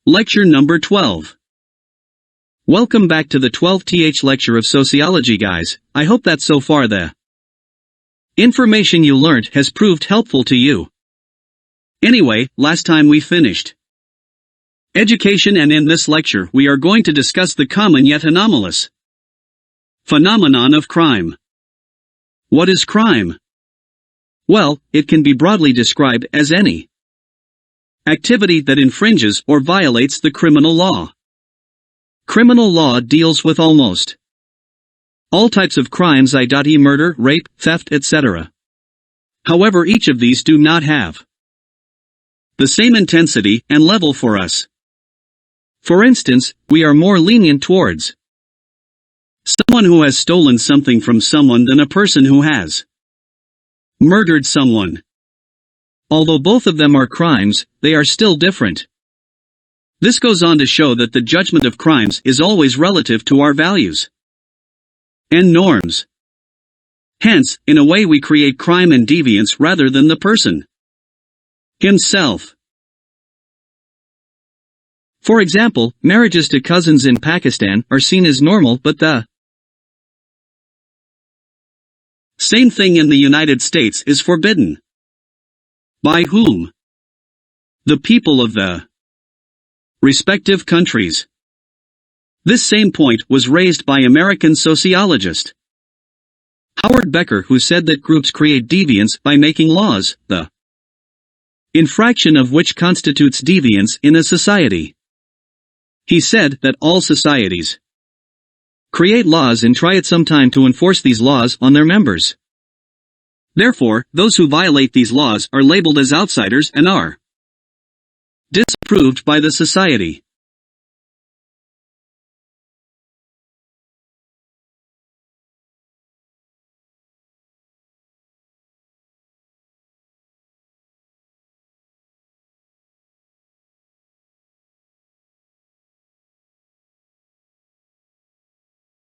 Lecture number 12. Welcome back to the 12th lecture of Sociology, guys. I hope that so far the information you learned has proved helpful to you. Anyway, last time we finished education, and in this lecture we are going to discuss the common yet anomalous phenomenon of crime. What is crime? Well, it can be broadly described as any activity that infringes or violates the criminal law. Criminal law deals with almost all types of crimes, i.e. murder, rape, theft, etc. However, each of these do not have the same intensity and level for us. For instance, we are more lenient towards someone who has stolen something from someone than a person who has murdered someone. Although both of them are crimes, they are still different. This goes on to show that the judgment of crimes is always relative to our values and norms. Hence, in a way we create crime and deviance rather than the person himself. For example, marriages to cousins in Pakistan are seen as normal, but the same thing in the United States is forbidden. By whom? The people of the respective countries. This same point was raised by American sociologist Howard Becker, who said that groups create deviance by making laws, the infraction of which constitutes deviance in a society. He said that all societies create laws and try at some time to enforce these laws on their members. Therefore, those who violate these laws are labeled as outsiders and are disapproved by the society.